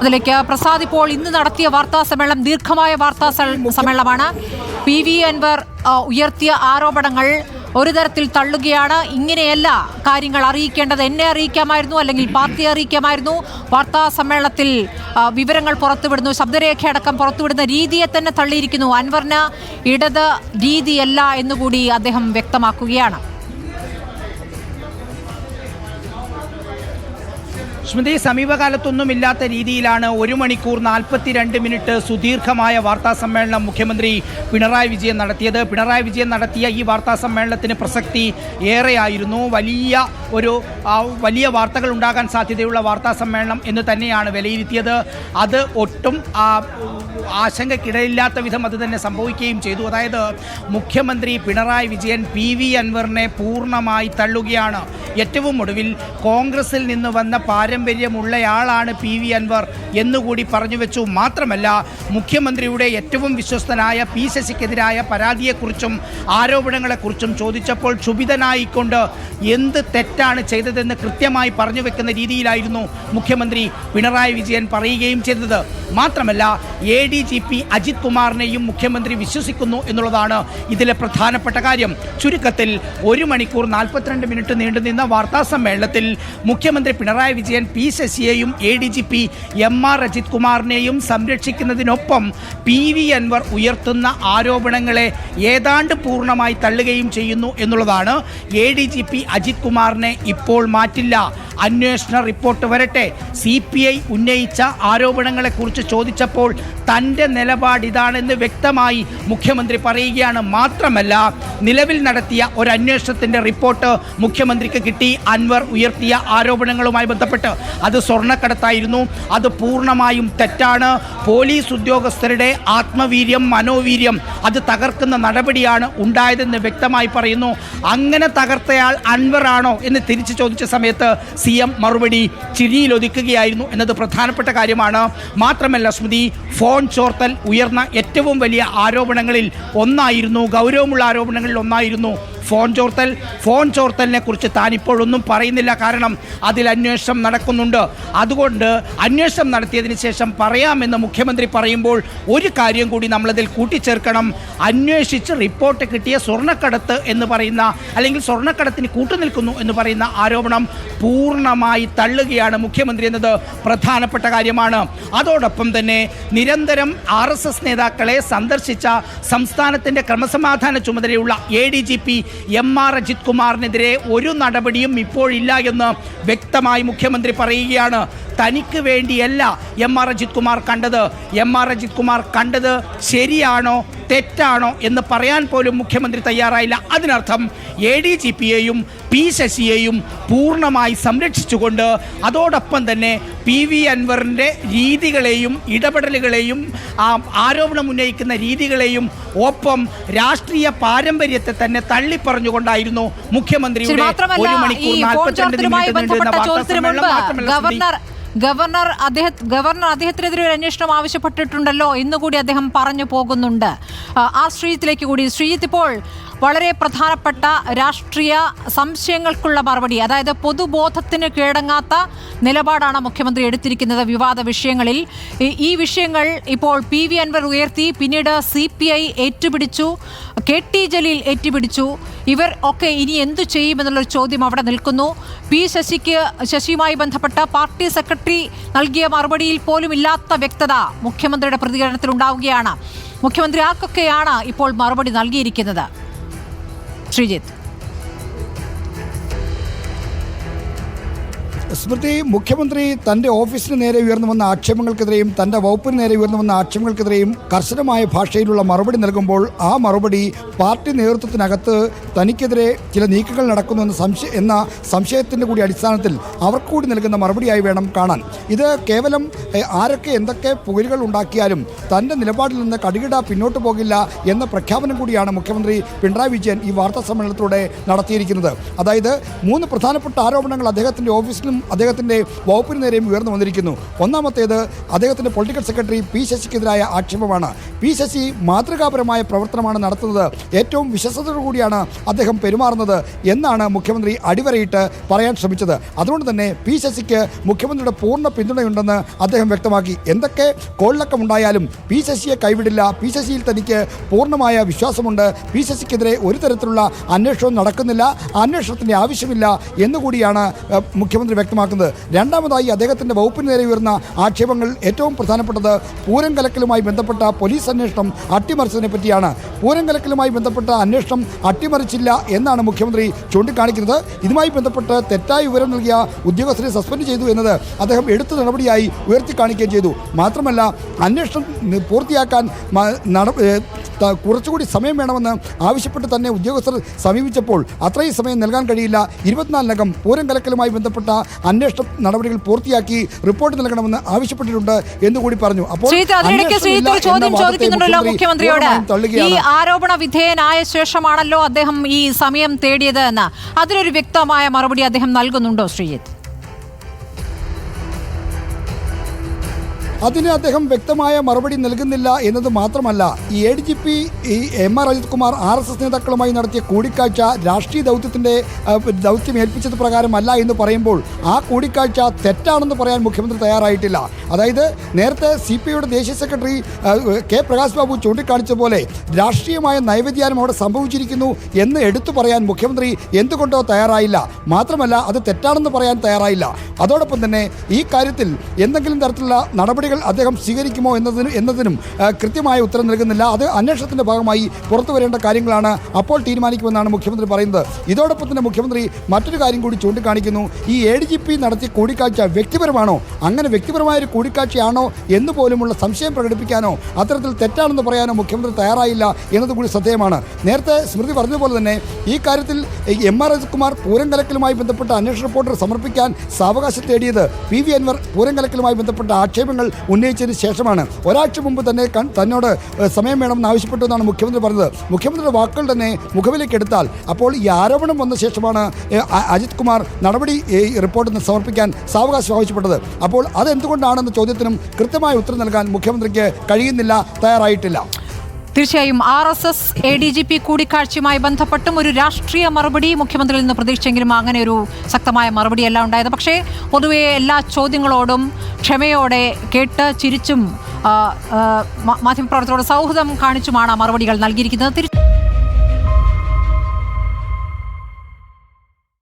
അതിലേക്ക് പ്രസാദ്, ഇപ്പോൾ ഇന്ന് നടത്തിയ വാർത്താ സമ്മേളനം ദീർഘമായ വാർത്താ സമ്മേളനമാണ്. PV അൻവർ ഉയർത്തിയ ആരോപണങ്ങൾ ഒരു തരത്തിൽ തള്ളുകയാണ്. ഇങ്ങനെയല്ല കാര്യങ്ങൾ അറിയിക്കേണ്ടത്, എന്നെ അറിയിക്കാമായിരുന്നു, അല്ലെങ്കിൽ പാർട്ടി അറിയിക്കാമായിരുന്നു. വാർത്താ സമ്മേളനത്തിൽ വിവരങ്ങൾ പുറത്തുവിടുന്നു, ശബ്ദരേഖ അടക്കം പുറത്തുവിടുന്ന രീതിയെ തന്നെ തള്ളിയിരിക്കുന്നു. അൻവറിന് ഇടത് രീതിയല്ല എന്നുകൂടി അദ്ദേഹം വ്യക്തമാക്കുകയാണ്. സ്മൃതി, സമീപകാലത്തൊന്നുമില്ലാത്ത രീതിയിലാണ് 1 മണിക്കൂർ 42 മിനിറ്റ് സുദീർഘമായ വാർത്താ സമ്മേളനം മുഖ്യമന്ത്രി പിണറായി വിജയൻ നടത്തിയത്. പിണറായി വിജയൻ നടത്തിയ ഈ വാർത്താ സമ്മേളനത്തിന് പ്രസക്തി ഏറെയായിരുന്നു. വലിയ വാർത്തകൾ ഉണ്ടാകാൻ സാധ്യതയുള്ള വാർത്താ സമ്മേളനം എന്ന് തന്നെയാണ് വിലയിരുത്തിയത്. അത് ഒട്ടും ആശങ്കക്കിടയില്ലാത്ത വിധം അത് തന്നെ സംഭവിക്കുകയും ചെയ്തു. അതായത് മുഖ്യമന്ത്രി പിണറായി വിജയൻ PV അൻവറിനെ പൂർണ്ണമായി തള്ളുകയാണ്. ഏറ്റവും ഒടുവിൽ കോൺഗ്രസിൽ നിന്ന് വന്ന പാരമ്പര്യമുള്ളയാളാണ് PV അൻവർ എന്നുകൂടി പറഞ്ഞു വെച്ചു. മാത്രമല്ല, മുഖ്യമന്ത്രിയുടെ ഏറ്റവും വിശ്വസ്തനായ P ശശിക്കെതിരായ പരാതിയെക്കുറിച്ചും ആരോപണങ്ങളെക്കുറിച്ചും ചോദിച്ചപ്പോൾ ക്ഷുഭിതനായിക്കൊണ്ട് എന്ത് തെറ്റാണ് ചെയ്തതെന്ന് കൃത്യമായി പറഞ്ഞു വെക്കുന്ന രീതിയിലായിരുന്നു മുഖ്യമന്ത്രി പിണറായി വിജയൻ പറയുകയും ചെയ്തത്. മാത്രമല്ല, ADGP അജിത് കുമാറിനെയും മുഖ്യമന്ത്രി വിശ്വസിക്കുന്നു എന്നുള്ളതാണ് ഇതിലെ പ്രധാനപ്പെട്ട കാര്യം. ചുരുക്കത്തിൽ 1 മണിക്കൂർ 42 മിനിറ്റ് നീണ്ടുനിന്ന വാർത്താ സമ്മേളനത്തിൽ മുഖ്യമന്ത്രി Pinarayi Vijayan P ശശിയെയും ADGP MR Ajith കുമാറിനെയും സംരക്ഷിക്കുന്നതിനൊപ്പം PV Anwar ഉയർത്തുന്ന ആരോപണങ്ങളെ ഏതാണ്ട് പൂർണ്ണമായി തള്ളുകയും ചെയ്യുന്നു എന്നുള്ളതാണ്. ADGP അജിത് കുമാറിനെ ഇപ്പോൾ മാറ്റില്ല, അന്വേഷണ റിപ്പോർട്ട് വരട്ടെ. CPI ഉന്നയിച്ച ആരോപണങ്ങളെക്കുറിച്ച് ചോദിച്ചപ്പോൾ തൻ്റെ നിലപാട് ഇതാണെന്ന് വ്യക്തമായി മുഖ്യമന്ത്രി പറയുകയാണ്. മാത്രമല്ല, നിലവിൽ നടത്തിയ ഒരു അന്വേഷണത്തിൻ്റെ റിപ്പോർട്ട് മുഖ്യമന്ത്രിക്ക് കിട്ടി. അൻവർ ഉയർത്തിയ ആരോപണങ്ങളുമായി ബന്ധപ്പെട്ട് അത് സ്വർണ്ണക്കടത്തായിരുന്നു, അത് പൂർണ്ണമായും തെറ്റാണ്. പോലീസ് ഉദ്യോഗസ്ഥരുടെ ആത്മവീര്യം, മനോവീര്യം അത് തകർക്കുന്ന നടപടിയാണ് ഉണ്ടായതെന്ന് വ്യക്തമായി പറയുന്നു. അങ്ങനെ തകർത്തയാൾ അൻവറാണോ എന്ന് തിരിച്ചു ചോദിച്ച സമയത്ത് CM മറുപടി ചിരിയിലൊതുക്കുകയായിരുന്നു എന്നത് പ്രധാനപ്പെട്ട കാര്യമാണ്. മാത്രമല്ല സ്മൃതി, ഫോൺ ചോർത്തൽ ഉയർന്ന ഏറ്റവും വലിയ ആരോപണങ്ങളിൽ ഒന്നായിരുന്നു, ഗൗരവമുള്ള ആരോപണങ്ങളിൽ ഒന്നായിരുന്നു ഫോൺ ചോർത്തലിനെ കുറിച്ച് താൻ ഇപ്പോഴൊന്നും പറയുന്നില്ല. കാരണം അതിൽ അന്വേഷണം നടക്കുന്നുണ്ട്. അതുകൊണ്ട് അന്വേഷണം നടത്തിയതിന് ശേഷം പറയാമെന്ന് മുഖ്യമന്ത്രി പറയുമ്പോൾ ഒരു കാര്യം കൂടി നമ്മളതിൽ കൂട്ടിച്ചേർക്കണം. അന്വേഷിച്ച് റിപ്പോർട്ട് കിട്ടിയ സ്വർണ്ണക്കടത്ത് എന്ന് പറയുന്ന, അല്ലെങ്കിൽ സ്വർണ്ണക്കടത്തിന് കൂട്ടുനിൽക്കുന്നു എന്ന് പറയുന്ന ആരോപണം പൂർണ്ണമായി തള്ളുകയാണ് മുഖ്യമന്ത്രി എന്നത് പ്രധാനപ്പെട്ട കാര്യമാണ്. അതോടൊപ്പം തന്നെ നിരന്തരം RSS നേതാക്കളെ സന്ദർശിച്ച സംസ്ഥാനത്തിൻ്റെ ക്രമസമാധാന ചുമതലയുള്ള ADGP MR അജിത് കുമാറിനെതിരെ ഒരു നടപടിയും ഇപ്പോഴില്ല എന്ന് വ്യക്തമായി മുഖ്യമന്ത്രി പറയുകയാണ്. തനിക്ക് വേണ്ടിയല്ല MR അജിത് കുമാർ കണ്ടത്. MR അജിത് കുമാർ കണ്ടത് ശരിയാണോ തെറ്റാണോ എന്ന് പറയാൻ പോലും മുഖ്യമന്ത്രി തയ്യാറായില്ല. അതിനർത്ഥം ADGPയെയും P ശശിയെയും പൂർണ്ണമായി സംരക്ഷിച്ചുകൊണ്ട് അതോടൊപ്പം തന്നെ PV അൻവറിൻ്റെ രീതികളെയും ഇടപെടലുകളെയും ആരോപണം ഉന്നയിക്കുന്ന രീതികളെയും ഒപ്പം രാഷ്ട്രീയ പാരമ്പര്യത്തെ തന്നെ തള്ളിപ്പറഞ്ഞുകൊണ്ടായിരുന്നു മുഖ്യമന്ത്രിയുടെ 1 മണിക്കൂർ 42 മിനിറ്റ് ഗവർണർ അദ്ദേഹത്തിനെതിരെ ഒരു അന്വേഷണം ആവശ്യപ്പെട്ടിട്ടുണ്ടല്ലോ എന്നുകൂടി അദ്ദേഹം പറഞ്ഞു പോകുന്നുണ്ട്. ആ ശ്രീജിത്തിലേക്ക് കൂടി. ശ്രീജിത്ത്, ഇപ്പോൾ വളരെ പ്രധാനപ്പെട്ട രാഷ്ട്രീയ സംശയങ്ങൾക്കുള്ള മറുപടി, അതായത് പൊതുബോധത്തിന് കീഴടങ്ങാത്ത നിലപാടാണ് മുഖ്യമന്ത്രി എടുത്തിരിക്കുന്നത് വിവാദ വിഷയങ്ങളിൽ. ഈ വിഷയങ്ങൾ ഇപ്പോൾ PV അൻവർ ഉയർത്തി, പിന്നീട് CPI ഏറ്റുപിടിച്ചു, KT ജലീൽ ഏറ്റുപിടിച്ചു. ഇവർ ഒക്കെ ഇനി എന്തു ചെയ്യുമെന്നുള്ളൊരു ചോദ്യം അവിടെ നിൽക്കുന്നു. P ശശിയുമായി ബന്ധപ്പെട്ട പാർട്ടി സെക്രട്ടറി നൽകിയ മറുപടിയിൽ പോലും ഇല്ലാത്ത വ്യക്തത മുഖ്യമന്ത്രിയുടെ പ്രതികരണത്തിൽ ഉണ്ടാവുകയാണ്. മുഖ്യമന്ത്രി ആർക്കൊക്കെയാണ് ഇപ്പോൾ മറുപടി നൽകിയിരിക്കുന്നത്? ശ്രീജിത്ത്. സ്മൃതി, മുഖ്യമന്ത്രി തൻ്റെ ഓഫീസിന് നേരെ ഉയർന്നു വന്ന ആക്ഷേപങ്ങൾക്കെതിരെയും തൻ്റെ വകുപ്പിന് നേരെ ഉയർന്നു വന്ന ആക്ഷേപങ്ങൾക്കെതിരെയും കർശനമായ ഭാഷയിലുള്ള മറുപടി നൽകുമ്പോൾ ആ മറുപടി പാർട്ടി നേതൃത്വത്തിനകത്ത് തനിക്കെതിരെ ചില നീക്കങ്ങൾ നടക്കുന്നു എന്ന സംശയത്തിൻ്റെ കൂടി അടിസ്ഥാനത്തിൽ അവർക്ക് കൂടി നൽകുന്ന മറുപടിയായി വേണം കാണാൻ. ഇത് കേവലം ആരൊക്കെ എന്തൊക്കെ പുകലുകൾ ഉണ്ടാക്കിയാലും തൻ്റെ നിലപാടിൽ നിന്ന് കടുകിട പിന്നോട്ട് പോകില്ല എന്ന പ്രഖ്യാപനം കൂടിയാണ് മുഖ്യമന്ത്രി പിണറായി വിജയൻ ഈ വാർത്താ സമ്മേളനത്തിലൂടെ നടത്തിയിരിക്കുന്നത്. അതായത് 3 പ്രധാനപ്പെട്ട ആരോപണങ്ങൾ അദ്ദേഹത്തിൻ്റെ ഓഫീസിലും അദ്ദേഹത്തിൻ്റെ വകുപ്പിന് നേരെയും ഉയർന്നു വന്നിരിക്കുന്നു. ഒന്നാമത്തേത് അദ്ദേഹത്തിൻ്റെ പൊളിറ്റിക്കൽ സെക്രട്ടറി പി ശശിക്കെതിരായ ആക്ഷേപമാണ്. പി ശശി മാതൃകാപരമായ പ്രവർത്തനമാണ് നടത്തുന്നത്, ഏറ്റവും വിശ്വസതയോടുകൂടിയാണ് അദ്ദേഹം പെരുമാറുന്നത് എന്നാണ് മുഖ്യമന്ത്രി അടിവരയിട്ട് പറയാൻ ശ്രമിച്ചത്. അതുകൊണ്ട് തന്നെ പി ശശിക്ക് മുഖ്യമന്ത്രിയുടെ പൂർണ്ണ പിന്തുണയുണ്ടെന്ന് അദ്ദേഹം വ്യക്തമാക്കി. എന്തൊക്കെ കോളിളക്കമുണ്ടായാലും പി ശശിയെ കൈവിടില്ല, പി ശശിയിൽ തനിക്ക് പൂർണ്ണമായ വിശ്വാസമുണ്ട്, പി ശശിക്കെതിരെ ഒരു തരത്തിലുള്ള അന്വേഷണവും നടക്കുന്നില്ല, അന്വേഷണത്തിൻ്റെ ആവശ്യമില്ല എന്നുകൂടിയാണ് മുഖ്യമന്ത്രി വ്യക്തമാക്കുന്നത്. രണ്ടാമതായി അദ്ദേഹത്തിൻ്റെ വകുപ്പിന് നേരെ ഉയർന്ന ആക്ഷേപങ്ങൾ ഏറ്റവും പ്രധാനപ്പെട്ടത് പൂരം കലക്കലുമായി ബന്ധപ്പെട്ട പോലീസ് അന്വേഷണം അട്ടിമറിച്ചതിനെ പറ്റിയാണ്. പൂരം കലക്കലുമായി ബന്ധപ്പെട്ട അന്വേഷണം അട്ടിമറിച്ചില്ല എന്നാണ് മുഖ്യമന്ത്രി ചൂണ്ടിക്കാണിക്കുന്നത്. ഇതുമായി ബന്ധപ്പെട്ട് തെറ്റായ വിവരം നൽകിയ ഉദ്യോഗസ്ഥരെ സസ്പെൻഡ് ചെയ്തു എന്നത് അദ്ദേഹം എടുത്ത നടപടിയായി ഉയർത്തിക്കാണിക്കുകയും ചെയ്തു. മാത്രമല്ല അന്വേഷണം പൂർത്തിയാക്കാൻ കുറച്ചുകൂടി സമയം വേണമെന്ന് ആവശ്യപ്പെട്ട് തന്നെ ഉദ്യോഗസ്ഥർ സമീപിച്ചപ്പോൾ അത്രയും സമയം നൽകാൻ കഴിയില്ല, 24-നകം പൂരം കലക്കലുമായി ബന്ധപ്പെട്ട അന്വേഷണ നടപടികൾ പൂർത്തിയാക്കി റിപ്പോർട്ട് നൽകണമെന്ന് ആവശ്യപ്പെട്ടിട്ടുണ്ട് എന്നുകൂടി പറഞ്ഞു. അപ്പോൾ മുഖ്യമന്ത്രിയോട് ഈ ആരോപണ വിധേയനായ ശേഷമാണല്ലോ അദ്ദേഹം ഈ സമയം തേടിയത് എന്ന് അതിലൊരു വ്യക്തമായ മറുപടി അദ്ദേഹം നൽകുന്നുണ്ടോ ശ്രീജിത്ത്? അതിന് അദ്ദേഹം വ്യക്തമായ മറുപടി നൽകുന്നില്ല എന്നത് മാത്രമല്ല, ഈ ADGP MR Ajith Kumar RSS നേതാക്കളുമായി നടത്തിയ കൂടിക്കാഴ്ച രാഷ്ട്രീയ ദൗത്യം ഏൽപ്പിച്ചത് പ്രകാരമല്ല എന്ന് പറയുമ്പോൾ ആ കൂടിക്കാഴ്ച തെറ്റാണെന്ന് പറയാൻ മുഖ്യമന്ത്രി തയ്യാറായിട്ടില്ല. അതായത് നേരത്തെ CPIയുടെ ദേശീയ സെക്രട്ടറി കെ പ്രകാശ് ബാബു ചൂണ്ടിക്കാണിച്ച പോലെ രാഷ്ട്രീയമായ നയവ്യതിയാനം അവിടെ സംഭവിച്ചിരിക്കുന്നു എന്ന് എടുത്തു പറയാൻ മുഖ്യമന്ത്രി എന്തുകൊണ്ടോ തയ്യാറായില്ല. മാത്രമല്ല അത് തെറ്റാണെന്ന് പറയാൻ തയ്യാറായില്ല. അതോടൊപ്പം തന്നെ ഈ കാര്യത്തിൽ എന്തെങ്കിലും തരത്തിലുള്ള നടപടികൾ അദ്ദേഹം സ്വീകരിക്കുമോ എന്നതിനും കൃത്യമായ ഉത്തരം നൽകുന്നില്ല. അത് അന്വേഷണത്തിൻ്റെ ഭാഗമായി പുറത്തു വരേണ്ട കാര്യങ്ങളാണ്, അപ്പോൾ തീരുമാനിക്കുമെന്നാണ് മുഖ്യമന്ത്രി പറയുന്നത്. ഇതോടൊപ്പം തന്നെ മുഖ്യമന്ത്രി മറ്റൊരു കാര്യം കൂടി ചൂണ്ടിക്കാണിക്കുന്നു. ഈ ADGP നടത്തിയ കൂടിക്കാഴ്ച വ്യക്തിപരമാണോ, അങ്ങനെ വ്യക്തിപരമായൊരു കൂടിക്കാഴ്ചയാണോ എന്ന് പോലുമുള്ള സംശയം പ്രകടിപ്പിക്കാനോ അത്തരത്തിൽ തെറ്റാണെന്ന് പറയാനോ മുഖ്യമന്ത്രി തയ്യാറായില്ല എന്നതുകൂടി ശ്രദ്ധേയമാണ്. നേരത്തെ സ്മൃതി പറഞ്ഞതുപോലെ തന്നെ ഈ കാര്യത്തിൽ MR അജിത് കുമാർ പൂരം കലക്കലുമായി ബന്ധപ്പെട്ട അന്വേഷണ റിപ്പോർട്ട് സമർപ്പിക്കാൻ സാവകാശം തേടിയത് PV അൻവർ പൂരം കലക്കലുമായി ബന്ധപ്പെട്ട ആക്ഷേപങ്ങൾ ഉന്നയിച്ചതിന് ശേഷമാണ്. ഒരാഴ്ച മുമ്പ് തന്നെ തന്നോട് സമയം വേണമെന്ന് ആവശ്യപ്പെട്ടു എന്നാണ് മുഖ്യമന്ത്രി പറഞ്ഞത്. മുഖ്യമന്ത്രിയുടെ വാക്കുകൾ തന്നെ മുഖവിലേക്ക് എടുത്താൽ അപ്പോൾ ഈ ആരോപണം വന്ന ശേഷമാണ് അജിത് കുമാർ നടപടി റിപ്പോർട്ട് സമർപ്പിക്കാൻ സാവകാശം ആവശ്യപ്പെട്ടത്. അപ്പോൾ അതെന്തുകൊണ്ടാണെന്ന ചോദ്യത്തിനും കൃത്യമായ ഉത്തരം നൽകാൻ മുഖ്യമന്ത്രിക്ക് കഴിയുന്നില്ല, തയ്യാറായിട്ടില്ല. തീർച്ചയായും RSS ADGP കൂടിക്കാഴ്ചയുമായി ബന്ധപ്പെട്ടും ഒരു രാഷ്ട്രീയ മറുപടി മുഖ്യമന്ത്രിയിൽ നിന്ന് പ്രതീക്ഷിച്ചെങ്കിലും അങ്ങനെ ഒരു ശക്തമായ മറുപടിയല്ല ഉണ്ടായത്. പക്ഷേ പൊതുവെ എല്ലാ ചോദ്യങ്ങളോടും ക്ഷമയോടെ കേട്ട് ചിരിച്ചും മാധ്യമപ്രവർത്തകരോട് സൗഹൃദം കാണിച്ചുമാണ് മറുപടികൾ നൽകിയിരിക്കുന്നത്.